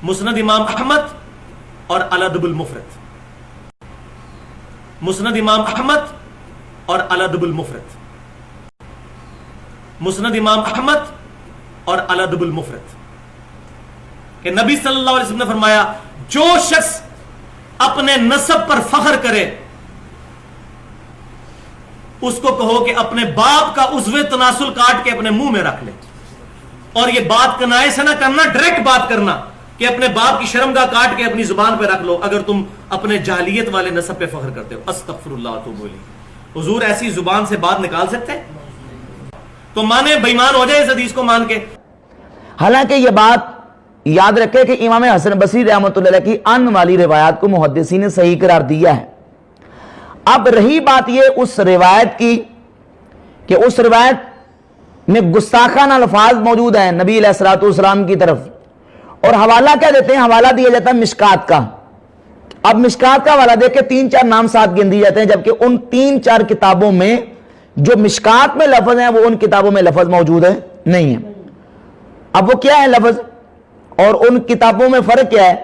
مسند امام احمد اور الادب المفرد. مسند امام احمد اور الادب المفرد. مسند امام احمد اور الادب المفرد. کہ نبی صلی اللہ علیہ وسلم نے فرمایا جو شخص اپنے نسب پر فخر کرے اس کو کہو کہ اپنے باپ کا عضو تناسل کاٹ کے اپنے منہ میں رکھ لے. اور یہ بات کنائے سے نہ کرنا، ڈائریکٹ بات کرنا کہ اپنے باپ کی شرمگاہ کاٹ کے اپنی زبان پہ رکھ لو اگر تم اپنے جاہلیت والے نسب پہ فخر کرتے ہو. استغفر اللہ تو بولی حضور ایسی زبان سے بات نکال سکتے ہیں؟ تو مانے بے ایمان ہو جائے اس حدیث کو مان کے. حالانکہ یہ بات یاد رکھے کہ امام حسن بصری رحمۃ اللہ علیہ کی ان والی روایات کو محدثین نے صحیح قرار دیا ہے. اب رہی بات یہ اس روایت کی کہ اس روایت میں گستاخانہ الفاظ موجود ہیں نبی علیہ الصلوۃ والسلام کی طرف، اور حوالہ کیا دیتے ہیں؟ حوالہ دیا جاتا ہے مشکات کا. اب مشکات کا حوالہ دے کے 3-4 نام ساتھ گن دیے جاتے ہیں، جبکہ ان 3-4 کتابوں میں جو مشکات میں لفظ ہیں وہ ان کتابوں میں لفظ موجود ہے نہیں ہے. اب وہ کیا ہے لفظ اور ان کتابوں میں فرق کیا ہے؟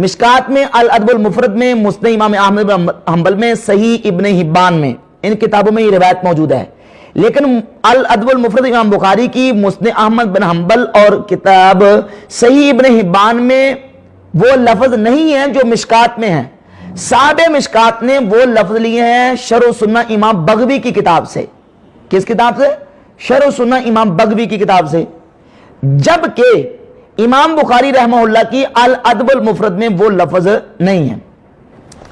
مشکات میں الادب المفرد میں، مسند امام احمد بن حنبل میں، صحیح ابن حبان میں، ان کتابوں میں یہ روایت موجود ہے. لیکن الادب المفرد امام بخاری کی، مسند احمد بن حنبل اور کتاب صحیح ابن حبان میں وہ لفظ نہیں ہیں جو مشکات میں ہیں. صاحب مشکات نے وہ لفظ لیے ہیں شرح سنہ امام بغوی کی کتاب سے. کس کتاب سے؟ شرح سنہ امام بغوی کی کتاب سے. جبکہ امام بخاری رحمہ اللہ کی الادب المفرد میں وہ لفظ نہیں ہے.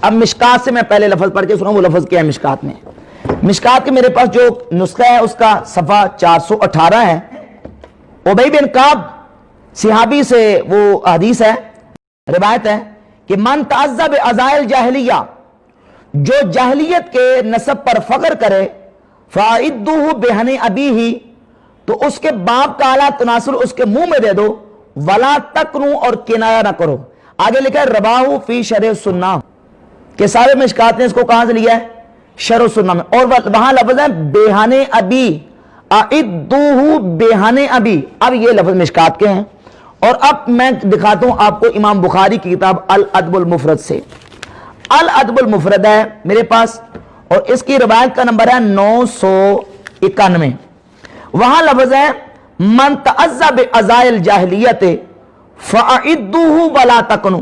اب مشکات سے میں پہلے لفظ پڑھ کے سنا وہ لفظ کیا ہے مشکات میں. مشکات کے میرے پاس جو نسخہ ہے اس کا صفحہ 418 ہے. ابی بن کعب صحابی سے وہ حدیث ہے، روایت ہے کہ من تعزّ بعزائل جاہلیہ، جو جاہلیت کے نسب پر فخر کرے، فاعدوہ بہن ابیہ، تو اس کے باپ کا اعلیٰ تناسل اس کے منہ میں دے دو، ولا تکنو، اور کنایہ نہ کرو. آگے لکھا ہے رواہ فی شرح سنہ، کہ سارے مشکات نے اس کو کہاں سے لیا ہے؟ شرح سنہ میں. اور وہاں لفظ ہے بہن ابی، اعدوہ بہن ابی. اب یہ لفظ مشکات کے ہیں. اور اب میں دکھاتا ہوں آپ کو امام بخاری کی کتاب الادب المفرد سے. الادب المفرد ہے میرے پاس اور اس کی روایت کا نمبر ہے 991. وہاں لفظ ہے من تعزّ بعزائل جاہلیت فاعدوہ ولا تکنو.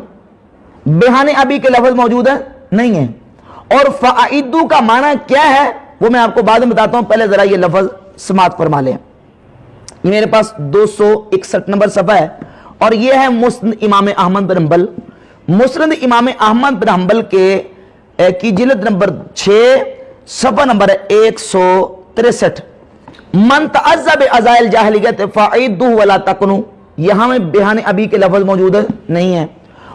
بہن ابی کے لفظ موجود ہے نہیں ہے. اور فاعدو کا معنی کیا ہے وہ میں آپ کو بعد میں بتاتا ہوں، پہلے ذرا یہ لفظ سماعت فرما لیں. یہ میرے پاس 261 نمبر صفحہ ہے اور یہ ہے مسند امام احمد بن حنبل. مسند امام احمد بن حنبل کے کی جلد نمبر 6 صفحہ نمبر 163. من تعزّ بعزائل جاہلیت فاعدوہ ولا تکنو، یہاں میں بہن ابی کے لفظ موجود نہیں ہے.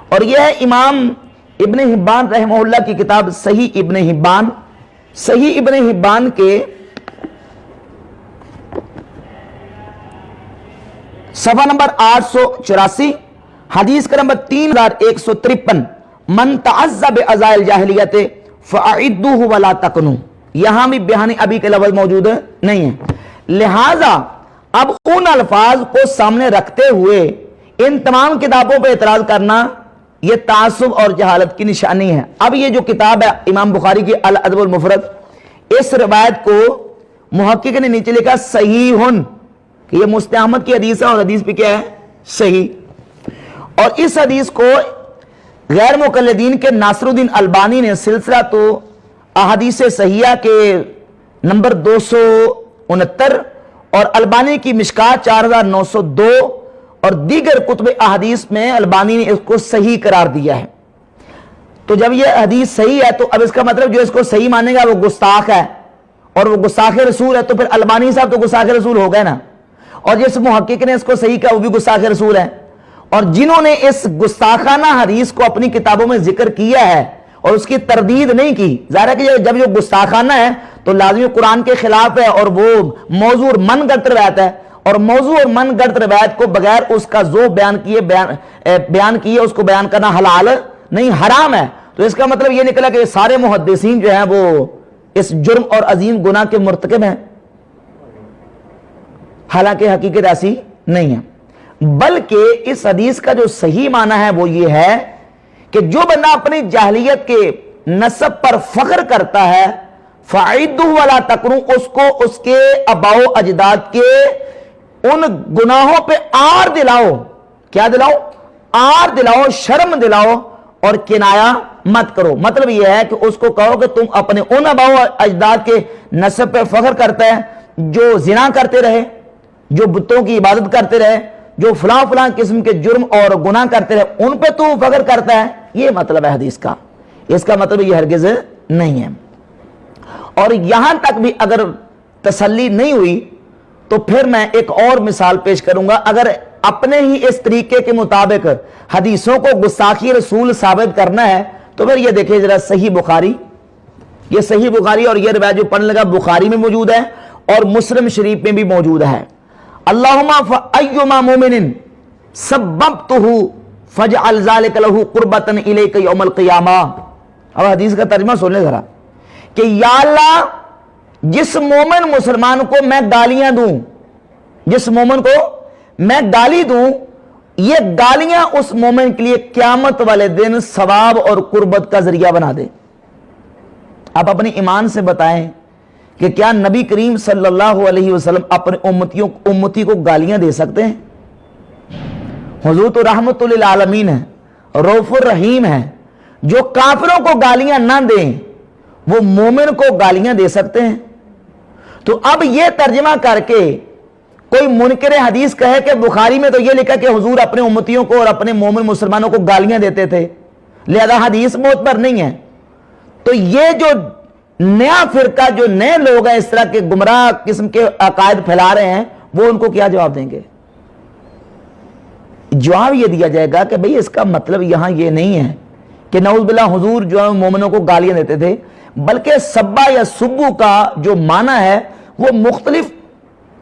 اور یہ ہے امام ابن حبان رحمہ اللہ کی کتاب صحیح ابن حبان. صحیح ابن حبان کے صفحہ نمبر 884 حدیث کا نمبر 3153. من تعزّ بعزائل جاہلیت فاعدوہ ولا تکنو، یہاں بھی بہن ابی کے لفظ موجود نہیں ہے. لہذا اب ان الفاظ کو سامنے رکھتے ہوئے ان تمام کتابوں پہ اعتراض کرنا یہ تعصب اور جہالت کی نشانی ہے. اب یہ جو کتاب ہے امام بخاری کی الادب المفرد، اس روایت کو محقق نے نیچے لکھا صحیحن، کہ یہ مسند احمد کی حدیث ہے اور حدیث پہ کیا ہے؟ صحیح. اور اس حدیث کو غیر مقلدین کے ناصر الدین البانی نے سلسلہ تو احادیث صحیحہ کے نمبر 269 اور البانی کی مشکات 4902 اور دیگر کتب احادیث میں البانی نے اس کو صحیح قرار دیا ہے. تو جب یہ حدیث صحیح ہے تو اب اس کا مطلب جو اس کو صحیح مانے گا وہ گستاخ ہے، اور وہ گستاخ رسول ہے، تو پھر البانی صاحب تو گستاخ رسول ہو گئے نا. اور جس محقق نے اس کو صحیح کہا وہ بھی گستاخ رسول ہے. اور جنہوں نے اس گستاخانہ حدیث کو اپنی کتابوں میں ذکر کیا ہے اور اس کی تردید نہیں کی، ظاہر ہے کہ جب یہ گستاخانہ ہے تو لازمی قرآن کے خلاف ہے اور وہ موضوع اور من گڑت روایت ہے. اور موضوع اور من گڑت روایت کو بغیر اس کا ذوق بیان کیے اس کو بیان کرنا حلال نہیں، حرام ہے. تو اس کا مطلب یہ نکلا کہ سارے محدثین جو ہیں وہ اس جرم اور عظیم گناہ کے مرتکب ہیں، حالانکہ حقیقت ایسی نہیں ہے. بلکہ اس حدیث کا جو صحیح معنی ہے وہ یہ ہے کہ جو بندہ اپنی جاہلیت کے نسب پر فخر کرتا ہے فَعِدُّهُ وَلَا تَقْرُوا، اس کو اس کے آباء و اجداد کے ان گناہوں پہ آر دلاؤ. کیا دلاؤ؟ آر دلاؤ، شرم دلاؤ اور کنایا مت کرو. مطلب یہ ہے کہ اس کو کہو کہ تم اپنے ان آباء و اجداد کے نسب پہ فخر کرتا ہے جو زنا کرتے رہے، جو بتوں کی عبادت کرتے رہے، جو فلاں فلاں قسم کے جرم اور گناہ کرتے رہے، ان پہ تو فخر کرتا ہے. یہ مطلب ہے حدیث کا. اس کا مطلب یہ ہرگز نہیں ہے. اور یہاں تک بھی اگر تسلی نہیں ہوئی تو پھر میں ایک اور مثال پیش کروں گا. اگر اپنے ہی اس طریقے کے مطابق حدیثوں کو گستاخی رسول ثابت کرنا ہے تو پھر یہ دیکھیں ذرا صحیح بخاری. یہ صحیح بخاری اور یہ روایت جو پڑھنے لگا بخاری میں موجود ہے اور مسلم شریف میں بھی موجود ہے. اللہم فَأَيُّمَا مُؤْمِنٍ سَبَّبْتُهُ فَجْعَلْ ذَلِكَ لَهُ قُرْبَةً إِلَيْكَ يَوْمَ الْقِيَامَةِ. اب حدیث کا ترجمہ سن لیں ذرا کہ یا اللہ جس مومن مسلمان کو میں گالیاں دوں، جس مومن کو میں گالی دوں، یہ گالیاں اس مومن کے لیے قیامت والے دن ثواب اور قربت کا ذریعہ بنا دے. آپ اپنی ایمان سے بتائیں کہ کیا نبی کریم صلی اللہ علیہ وسلم اپنے امتی کو گالیاں دے سکتے ہیں؟ حضور تو رحمت للعالمین ہے، رؤوف الرحیم ہے. جو کافروں کو گالیاں نہ دیں وہ مومن کو گالیاں دے سکتے ہیں؟ تو اب یہ ترجمہ کر کے کوئی منکر حدیث کہے کہ بخاری میں تو یہ لکھا کہ حضور اپنے امتیوں کو اور اپنے مومن مسلمانوں کو گالیاں دیتے تھے لہذا حدیث معتبر نہیں ہے، تو یہ جو نیا فرقہ، جو نئے لوگ ہیں اس طرح کے گمراہ قسم کے عقائد پھیلا رہے ہیں، وہ ان کو کیا جواب دیں گے؟ جواب یہ دیا جائے گا کہ بھئی اس کا مطلب یہاں یہ نہیں ہے کہ نعوذ باللہ حضور جو ہے مومنوں کو گالیاں دیتے تھے، بلکہ سبا یا سبو کا جو معنی ہے وہ مختلف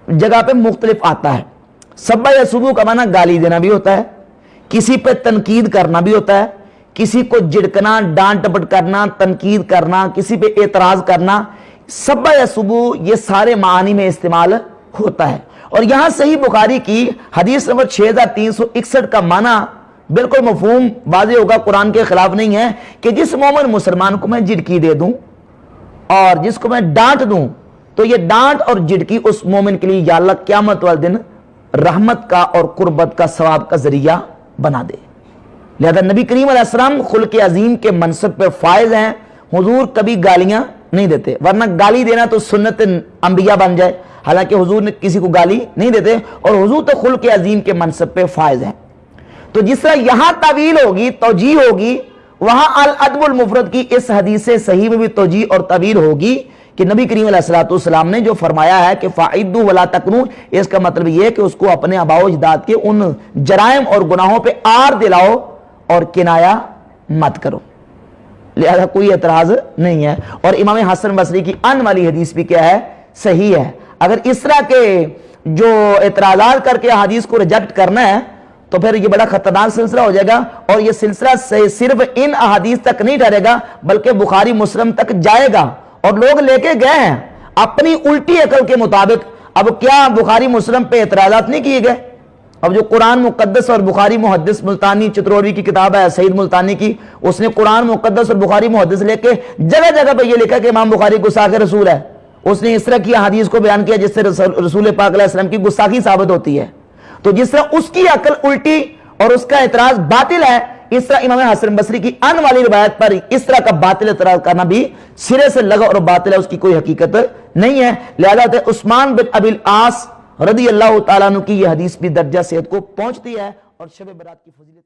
جگہ پہ مختلف آتا ہے. سبا یا سبو کا معنی گالی دینا بھی ہوتا ہے، کسی پہ تنقید کرنا بھی ہوتا ہے، کسی کو جھڑکنا، ڈانٹ ڈپٹ کرنا، تنقید کرنا، کسی پہ اعتراض کرنا. سبا یا سبو یہ سارے معانی میں استعمال ہوتا ہے. اور یہاں صحیح بخاری کی حدیث نمبر 6361 کا معنی بالکل مفہوم واضح ہوگا، قرآن کے خلاف نہیں ہے کہ جس مومن مسلمان کو میں جھڑکی دے دوں اور جس کو میں ڈانٹ دوں تو یہ ڈانٹ اور جھڑکی اس مومن کے لیے یا اللہ قیامت والے دن رحمت کا اور قربت کا ثواب کا ذریعہ بنا دے. لہذا نبی کریم علیہ السلام خلق عظیم کے منصب پہ فائز ہیں. حضور کبھی گالیاں نہیں دیتے، ورنہ گالی دینا تو سنت انبیاء بن جائے. حالانکہ حضور نے کسی کو گالی نہیں دیتے اور حضور تو خلق عظیم کے منصب پہ فائز ہیں. تو جس طرح یہاں تعویل ہوگی، توجیہ ہوگی، وہاں الادب المفرد کی اس حدیث صحیح میں بھی توجیہ اور تعویل ہوگی کہ نبی کریم علیہ السلام نے جو فرمایا ہے کہ فَعِدُّوا وَلَا تَقْنُوا، اس کا مطلب یہ ہے کہ اس کو اپنے آباء و اجداد کے ان جرائم اور گناہوں پہ آر دلاؤ اور کنایا مت کرو. لہذا کوئی اعتراض نہیں ہے. اور امام حسن بصری کی ان والی حدیث بھی کیا ہے؟ صحیح ہے. اگر اس طرح کے جو اعتراضات کر کے حدیث کو ریجیکٹ کرنا ہے تو پھر یہ بڑا خطرناک سلسلہ ہو جائے گا، اور یہ سلسلہ صرف ان احادیث تک نہیں ٹھہرے گا بلکہ بخاری مسلم تک جائے گا. اور لوگ لے کے گئے ہیں اپنی الٹی عقل کے مطابق. اب کیا بخاری مسلم پہ اعتراضات نہیں کیے گئے؟ اب جو قرآن مقدس اور بخاری محدث ملتانی چتروڑی کی کتاب ہے سعید ملتانی کی، اس نے قرآن مقدس اور بخاری محدث لے کے جگہ جگہ پہ یہ لکھا کہ امام بخاری گستاخ رسول ہے. اس نے اس طرح کی حدیث کو بیان کیا جس سے رسول پاک علیہ السلام کی گستاخی ثابت ہوتی ہے. تو جس طرح اس کی عقل الٹی اور اس کا اعتراض باطل ہے، اس طرح امام حسن بصری کی ان والی روایت پر اس طرح کا باطل اعتراض کرنا بھی سرے سے لغو اور باطل ہے، اس کی کوئی حقیقت نہیں ہے. لہذا عثمان بن ابی العاص رضی اللہ تعالیٰ عنہ کی یہ حدیث بھی درجہ صحت کو پہنچتی ہے اور شب برات کی فضیلت